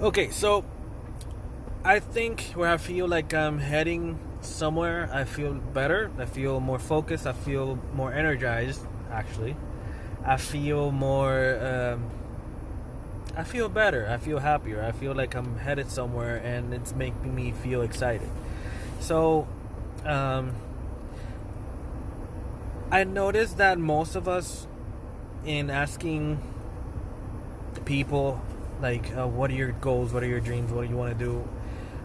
Okay, so I think where I feel like I'm heading somewhere, I feel better. I feel more focused. I feel more energized. Actually, I feel more. I feel better. I feel happier. I feel like I'm headed somewhere, and it's making me feel excited. So, um, I noticed that most of us, in asking people, like, what are your goals? What are your dreams? What do you want to do?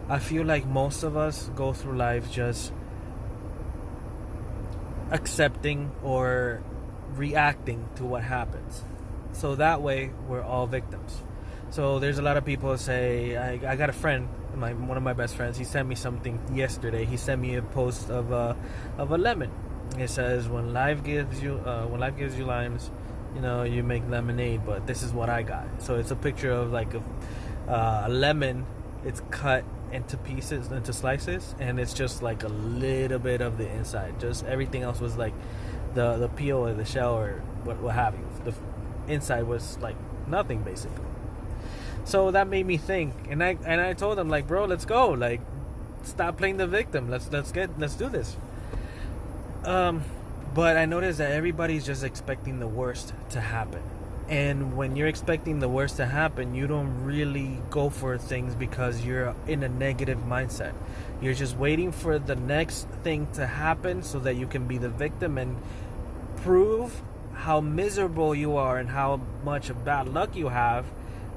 I feel like most of us go through life just accepting or reacting to what happens. So that way, we're all victims. So there's a lot of people say, I got a friend, one of my best friends. He sent me something yesterday. He sent me a post of a lemon. It says, when life gives you limes, you make lemonade. But this is what I got. So it's a picture of like a lemon. It's cut into pieces, into slices, and it's just like a little bit of the inside. Just everything else was like the peel or the shell or what have you. The inside was like nothing basically. So that made me think, and I told him, like, bro, let's go. Like, stop playing the victim. Let's do this. Um, but I noticed that everybody's just expecting the worst to happen. And when you're expecting the worst to happen, you don't really go for things because you're in a negative mindset. You're just waiting for the next thing to happen so that you can be the victim and prove how miserable you are and how much of bad luck you have,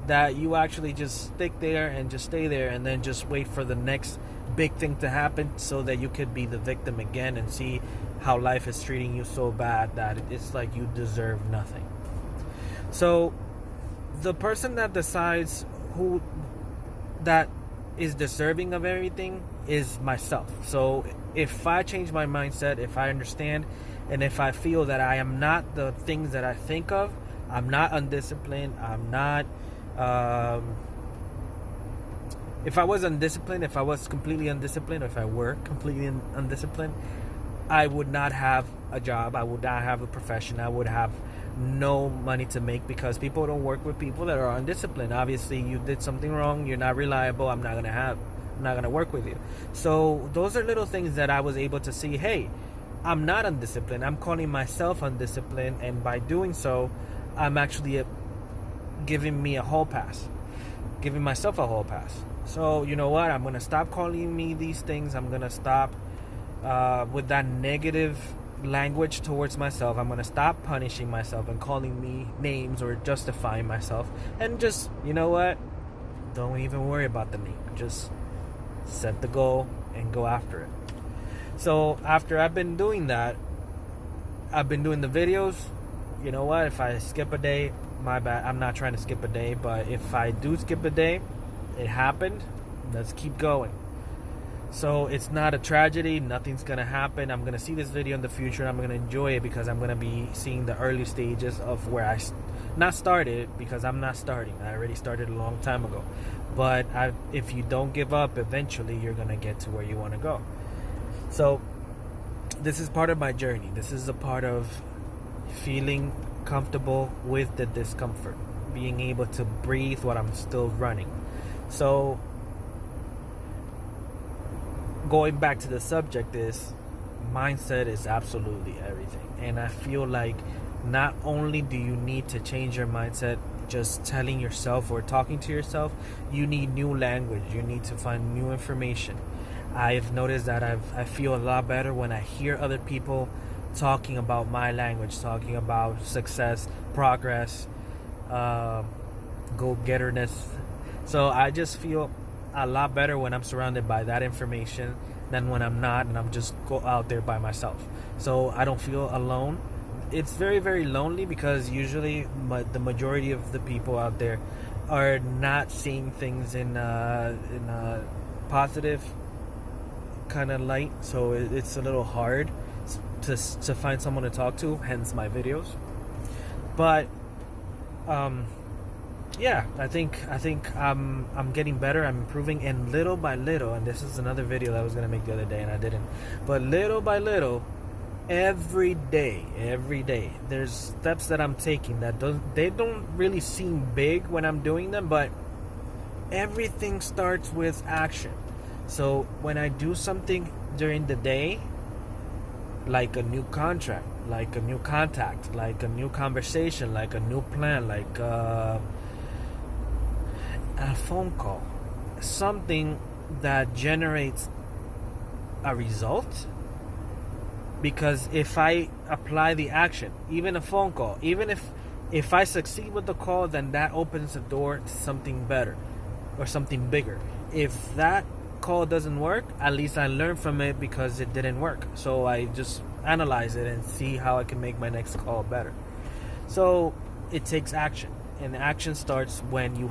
that you actually just stick there and just stay there and then just wait for the next big thing to happen so that you could be the victim again and see how life is treating you so bad that it's like you deserve nothing. So the person that decides who that is deserving of everything is myself. So if I change my mindset, if I understand, and if I feel that I am not the things that I think of, I'm not undisciplined, I'm not if I was undisciplined, if I was completely undisciplined, or if I were completely undisciplined, I would not have a job. I would not have a profession. I would have no money to make because people don't work with people that are undisciplined. Obviously, you did something wrong. You're not reliable. I'm not gonna work with you. So those are little things that I was able to see. Hey, I'm not undisciplined. I'm calling myself undisciplined, and by doing so, I'm actually giving me a hall pass, giving myself a hall pass. So you know what? I'm gonna stop calling me these things. I'm gonna stop with that negative language towards myself. I'm gonna stop punishing myself and calling me names or justifying myself, and just, you know what? Don't even worry about the name. Just set the goal and go after it. So after I've been doing that, I've been doing the videos. You know what? If I skip a day, my bad. I'm not trying to skip a day, but if I do skip a day, it happened. Let's keep going. So it's not a tragedy. Nothing's gonna happen. I'm gonna see this video in the future. I'm gonna enjoy it because I'm gonna be seeing the early stages of where I not started, because I'm not starting. I already started a long time ago. But if you don't give up, eventually you're gonna get to where you want to go. So this is part of my journey. This is a part of feeling comfortable with the discomfort, being able to breathe while I'm still running. So going back to the subject, is mindset is absolutely everything. And I feel like not only do you need to change your mindset just telling yourself or talking to yourself, you need new language, you need to find new information. I've noticed that I feel a lot better when I hear other people talking about my language, talking about success, progress, go-getterness. So I just feel a lot better when I'm surrounded by that information than when I'm not and I'm just go out there by myself. So I don't feel alone. It's very, very lonely because usually the majority of the people out there are not seeing things in a positive kind of light. So it's a little hard to find someone to talk to, hence my videos. But yeah, I think I'm getting better. I'm improving, and little by little, and this is another video that I was gonna make the other day and I didn't. But little by little, every day, there's steps that I'm taking that don't really seem big when I'm doing them, but everything starts with action. So when I do something during the day, like a new contract, like a new contact, like a new conversation, like a new plan, like a phone call, something that generates a result. Because if I apply the action, even a phone call, even if I succeed with the call, then that opens the door to something better or something bigger. If that call doesn't work, at least I learn from it because it didn't work. So I just analyze it and see how I can make my next call better. So it takes action, and action starts when you're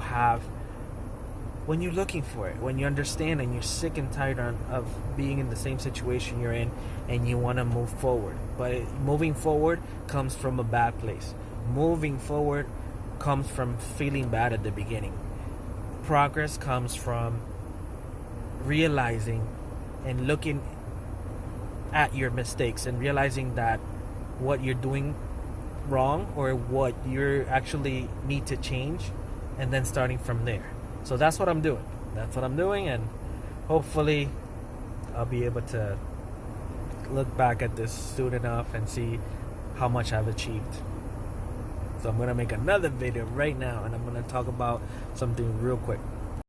looking for it, when you understand and you're sick and tired of being in the same situation you're in, and you want to move forward. But moving forward comes from a bad place. Moving forward comes from feeling bad at the beginning. Progress comes from realizing and looking at your mistakes and realizing that what you're doing wrong or what you actually need to change, and then starting from there. So that's what I'm doing. And hopefully I'll be able to look back at this soon enough and see how much I've achieved. So I'm going to make another video right now, and I'm going to talk about something real quick.